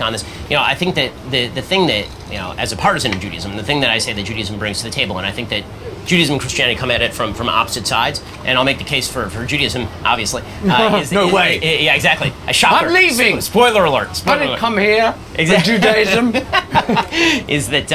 on this. I think that the thing that, as a partisan in Judaism, the thing that I say that Judaism brings to the table, and I think that Judaism and Christianity come at it from opposite sides, and I'll make the case for Judaism, obviously. No way. Yeah, exactly. A shocker. I'm leaving. Spoiler alert. I didn't come here for Judaism. Is that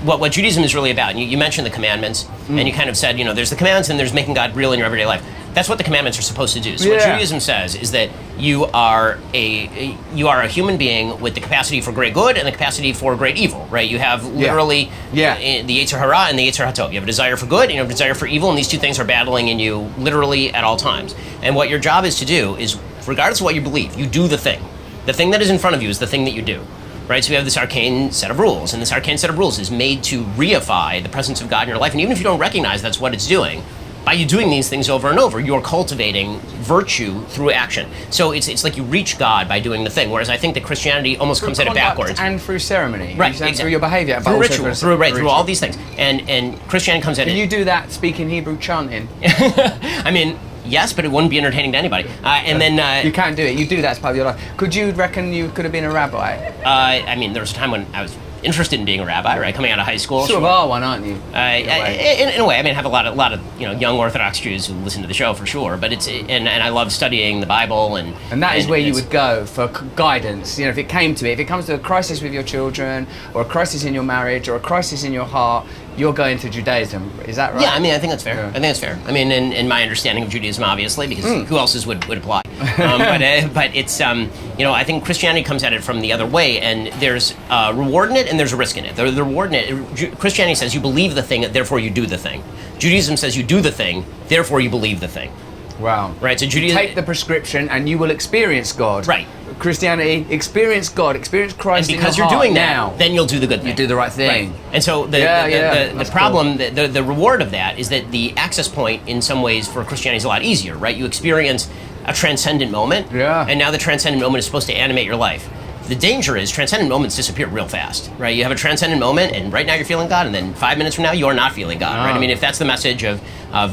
what Judaism is really about? And you mentioned the commandments, and you kind of said, there's the commandments and there's making God real in your everyday life. That's what the commandments are supposed to do. So what Judaism says is that you are a human being with the capacity for great good and the capacity for great evil, right? You have literally the Yetzer Hara and the Yetzer Hatov. You have a desire for good and you have a desire for evil, and these two things are battling in you literally at all times. And what your job is to do is, regardless of what you believe, you do the thing. The thing that is in front of you is the thing that you do. Right, so we have this arcane set of rules, and this arcane set of rules is made to reify the presence of God in your life. And even if you don't recognize that's what it's doing, by you doing these things over and over, you're cultivating virtue through action. So it's like you reach God by doing the thing, whereas I think that Christianity almost comes at it backwards. And through ceremony. Right, exactly. Through your behavior. Through ritual, through all these things. And Christianity comes at it. Can you do that speaking Hebrew chanting? I mean, yes, but it wouldn't be entertaining to anybody. And then you can't do it. You do that as part of your life. Could you reckon you could have been a rabbi? I mean, there was a time when I was interested in being a rabbi, right? Coming out of high school. Sort of are one, aren't you? In a way. I mean, I have a lot of young Orthodox Jews who listen to the show for sure. But it's and I love studying the Bible and that is where you would go for guidance. If it came to it, if it comes to a crisis with your children, or a crisis in your marriage, or a crisis in your heart, you're going to Judaism. Is that right? Yeah, I mean, I think that's fair. Yeah. I think that's fair. I mean, in my understanding of Judaism, obviously, because who else's would apply? But it's I think Christianity comes at it from the other way, and there's a reward in it and there's a risk in it. The reward in it, Christianity says you believe the thing, therefore you do the thing. Judaism says you do the thing, therefore you believe the thing. Wow. Right. So Judaism, take the prescription and you will experience God. Right. Christianity, experience God, experience Christ. And because in your you're doing now, that, then you'll do the good thing. You do the right thing. Right. And so the problem, cool. the reward of that is that the access point in some ways for Christianity is a lot easier, right? You experience a transcendent moment, and now the transcendent moment is supposed to animate your life. The danger is transcendent moments disappear real fast, right? You have a transcendent moment, and right now you're feeling God, and then 5 minutes from now you're not feeling God, right? I mean, if that's the message of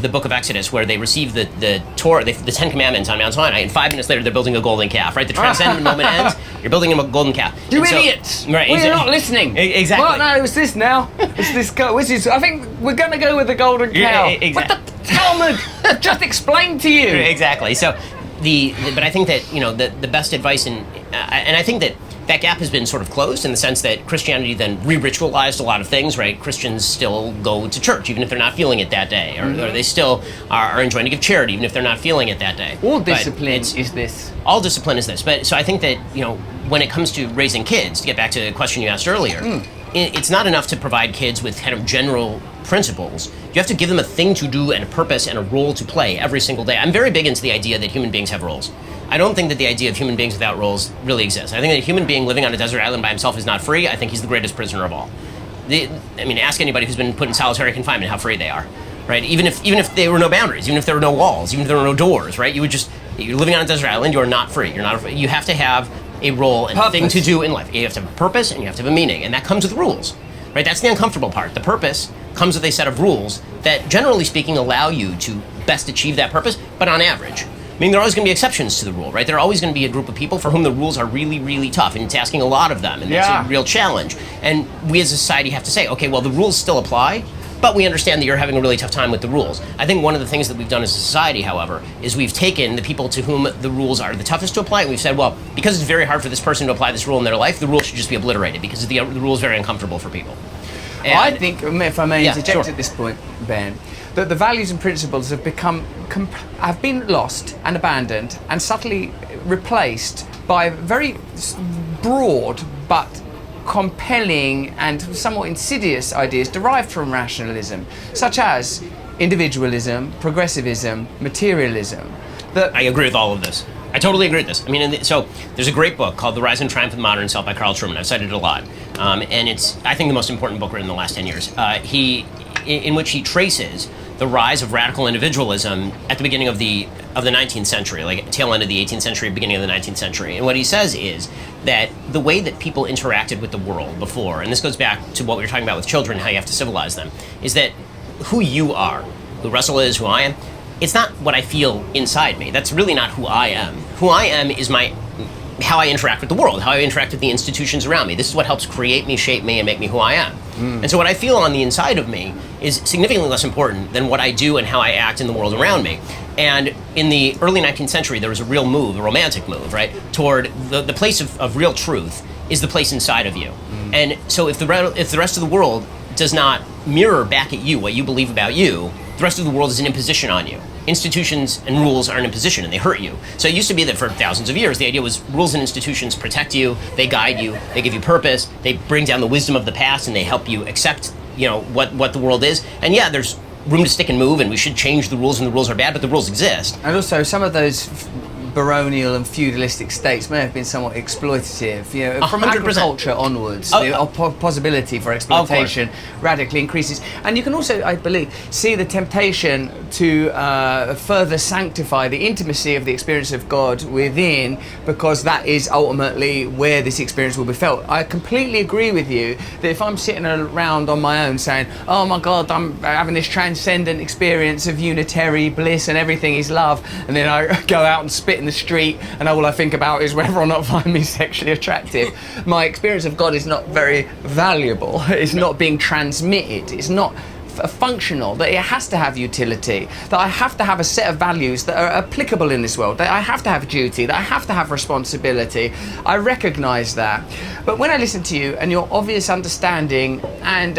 the Book of Exodus, where they receive the Torah, the Ten Commandments on Mount Sinai, and 5 minutes later they're building a golden calf, right? The transcendent moment ends, you're building a golden calf. You idiots! Right? Well, you're not listening. Exactly. Well, no, it's this now. It's this. Which is, I think we're going to go with the golden cow. Exactly. But the Talmud just explained to you. Exactly. So but I think that the best advice and I think that gap has been sort of closed in the sense that Christianity then re-ritualized a lot of things, right? Christians still go to church even if they're not feeling it that day, or they still are enjoying to give charity even if they're not feeling it that day. All discipline is this. All discipline is this. But so I think that when it comes to raising kids, to get back to the question you asked earlier, it's not enough to provide kids with kind of general principles. You have to give them a thing to do and a purpose and a role to play every single day. I'm very big into the idea that human beings have roles. I don't think that the idea of human beings without roles really exists. I think that a human being living on a desert island by himself is not free. I think he's the greatest prisoner of all. Ask anybody who's been put in solitary confinement how free they are, right? Even if there were no boundaries, even if there were no walls, even if there were no doors, right? You're living on a desert island. You are not free. You have to have a role and a thing to do in life. You have to have a purpose and you have to have a meaning, and that comes with rules, right? That's the uncomfortable part. The purpose comes with a set of rules that, generally speaking, allow you to best achieve that purpose, but on average. I mean, there are always going to be exceptions to the rule, right? There are always going to be a group of people for whom the rules are really, really tough, and it's asking a lot of them, and that's a real challenge. And we as a society have to say, okay, well, the rules still apply, but we understand that you're having a really tough time with the rules. I think one of the things that we've done as a society, however, is we've taken the people to whom the rules are the toughest to apply, and we've said, well, because it's very hard for this person to apply this rule in their life, the rule should just be obliterated, because the rule is very uncomfortable for people. And I think, if I may interject sure. at this point, Ben, that the values and principles have have been lost and abandoned and subtly replaced by very broad but compelling and somewhat insidious ideas derived from rationalism, such as individualism, progressivism, materialism. I agree with all of this. I totally agree with this. I mean, so there's a great book called The Rise and Triumph of the Modern Self by Carl Trueman. I've cited it a lot. And it's, I think, the most important book written in the last 10 years. In which he traces the rise of radical individualism at the beginning of the 19th century, like tail end of the 18th century, beginning of the 19th century. And what he says is that the way that people interacted with the world before, and this goes back to what we were talking about with children, how you have to civilize them, is that who you are, who Russell is, who I am, it's not what I feel inside me. That's really not who I am. Who I am is my how I interact with the world, how I interact with the institutions around me. This is what helps create me, shape me, and make me who I am. And so what I feel on the inside of me is significantly less important than what I do and how I act in the world around me. And in the early 19th century, there was a real move, a romantic move, right, toward the place of real truth is the place inside of you. And so if the rest of the world does not mirror back at you what you believe about you, the rest of the world is an imposition on you. Institutions and rules are an imposition and they hurt you. So it used to be that for thousands of years, the idea was rules and institutions protect you, they guide you, they give you purpose, they bring down the wisdom of the past, and they help you accept, what the world is. And yeah, there's room to stick and move, and we should change the rules, and the rules are bad, but the rules exist. And also, some of those baronial and feudalistic states may have been somewhat exploitative. From 100%. agriculture onwards, the possibility for exploitation radically increases. And you can also, I believe, see the temptation to further sanctify the intimacy of the experience of God within, because that is ultimately where this experience will be felt. I completely agree with you that if I'm sitting around on my own saying, oh my God, I'm having this transcendent experience of unitary bliss and everything is love, and then I go out and spit in the street and all I think about is whether or not I find me sexually attractive, my experience of God is not very valuable. It's not being transmitted. It's not functional, that it has to have utility, that I have to have a set of values that are applicable in this world, that I have to have duty, that I have to have responsibility. I recognise that. But when I listen to you and your obvious understanding and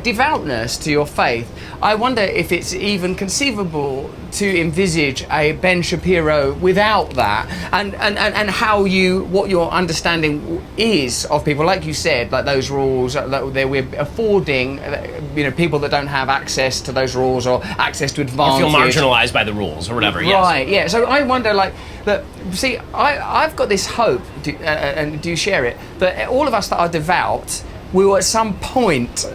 devoutness to your faith, I wonder if it's even conceivable to envisage a Ben Shapiro without that, and how what your understanding is of people, like you said, like those rules that we're affording, people that don't have access to those rules or access to advantage. Or feel marginalized by the rules or whatever. Right, yes. yeah. So I wonder, that. See, I've got this hope, and do you share it? That all of us that are devout will at some point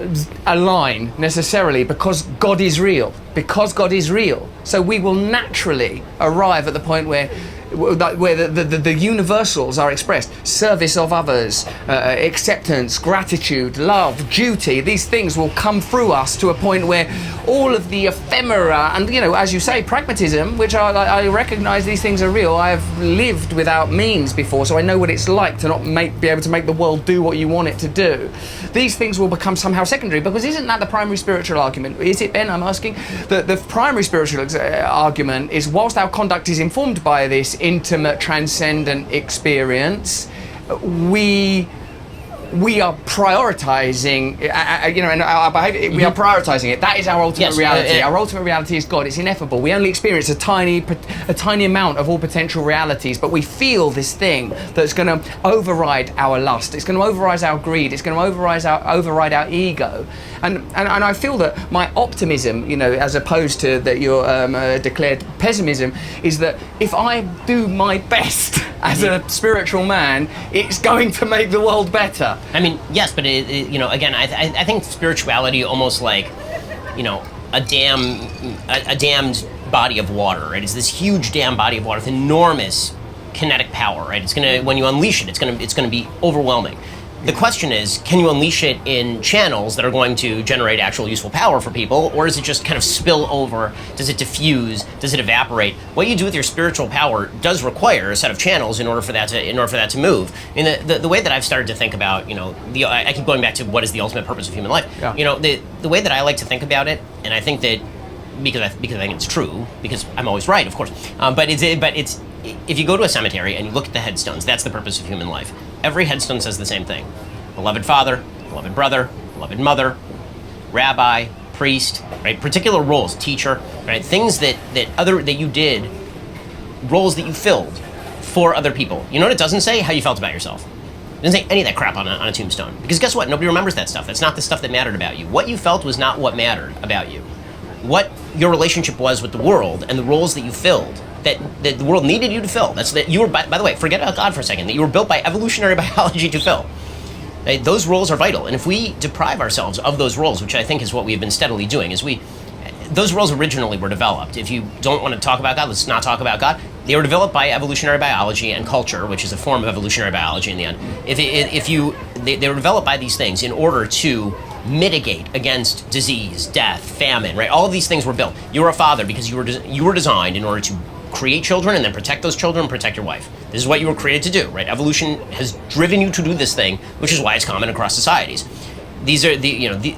align necessarily, because God is real. Because God is real. So we will naturally arrive at the point where the universals are expressed: service of others, acceptance, gratitude, love, duty. These things will come through us to a point where all of the ephemera and, as you say, pragmatism, which I recognise these things are real. I have lived without means before, so I know what it's like to not be able to make the world do what you want it to do. These things will become somehow secondary, because isn't that the primary spiritual argument? Is it, Ben? I'm asking. The primary spiritual argument is, whilst our conduct is informed by this intimate, transcendent experience, we are prioritizing, and our behavior, we are prioritizing it. That is our ultimate reality. Our ultimate reality is God. It's ineffable. We only experience a tiny amount of all potential realities, but we feel this thing that's going to override our lust. It's going to override our greed. It's going to override our ego. And I feel that my optimism, as opposed to that your declared pessimism, is that if I do my best as a spiritual man, it's going to make the world better. I mean, yes, but again, I think spirituality almost like, a dammed body of water, right? It's this huge damn body of water with enormous kinetic power, right? It's gonna, when you unleash it, it's gonna be overwhelming. The question is, can you unleash it in channels that are going to generate actual useful power for people, or does it just kind of spill over? Does it diffuse? Does it evaporate? What you do with your spiritual power does require a set of channels in order for that to move. I mean, the way that I've started to think about, I keep going back to what is the ultimate purpose of human life. Yeah. The way that I like to think about it, and I think that because I think it's true, because I'm always right, of course. But it's if you go to a cemetery and you look at the headstones, that's the purpose of human life. Every headstone says the same thing: beloved father, beloved brother, beloved mother, rabbi, priest, right? Particular roles, teacher, right? Things that you did, roles that you filled for other people. You know what it doesn't say? How you felt about yourself. It doesn't say any of that crap on a tombstone. Because guess what? Nobody remembers that stuff. That's not the stuff that mattered about you. What you felt was not what mattered about you. What your relationship was with the world and the roles that you filled, that the world needed you to fill. That's that you were, by the way, forget about God for a second, that you were built by evolutionary biology to fill. Right? Those roles are vital. And if we deprive ourselves of those roles, which I think is what we've been steadily doing, those roles originally were developed. If you don't want to talk about God, let's not talk about God. They were developed by evolutionary biology and culture, which is a form of evolutionary biology in the end. They were developed by these things in order to mitigate against disease, death, famine, right? All of these things were built. You were a father because you were designed in order to create children and then protect those children and protect your wife. This is what you were created to do, right? Evolution has driven you to do this thing, which is why it's common across societies. These are the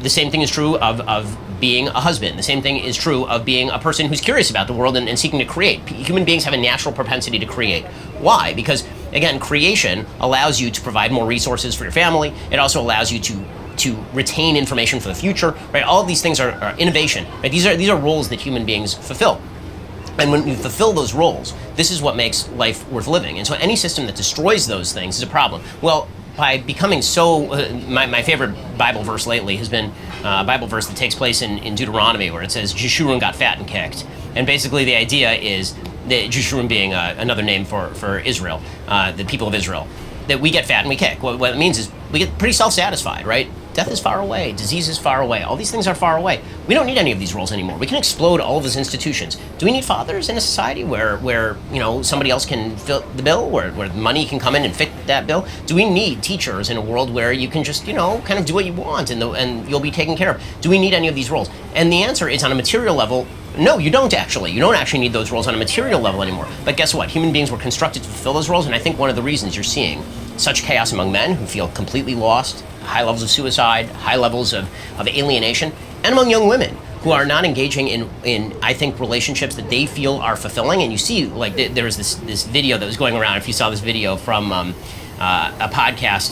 same thing is true of being a husband. The same thing is true of being a person who's curious about the world and seeking to create. Human beings have a natural propensity to create. Why? Because, again, creation allows you to provide more resources for your family. It also allows you to retain information for the future, right? All of these things are innovation, right? These are roles that human beings fulfill. And when you fulfill those roles, this is what makes life worth living. And so any system that destroys those things is a problem. Well, by becoming so, my favorite Bible verse lately has been a Bible verse that takes place in Deuteronomy, where it says, Jeshurun got fat and kicked. And basically the idea is, that Jeshurun being another name for Israel, the people of Israel, that we get fat and we kick. What it means is we get pretty self-satisfied, right? Death is far away. Disease is far away. All these things are far away. We don't need any of these roles anymore. We can explode all of those institutions. Do we need fathers in a society where somebody else can fill the bill, where money can come in and fit that bill? Do we need teachers in a world where you can just kind of do what you want and you'll be taken care of? Do we need any of these roles? And the answer is, on a material level, no, you don't actually. You don't actually need those roles on a material level anymore. But guess what? Human beings were constructed to fulfill those roles, and I think one of the reasons you're seeing such chaos among men who feel completely lost, high levels of suicide, high levels of alienation, and among young women who are not engaging in I think, relationships that they feel are fulfilling. And you see, like, there was this video that was going around, if you saw this video from a podcast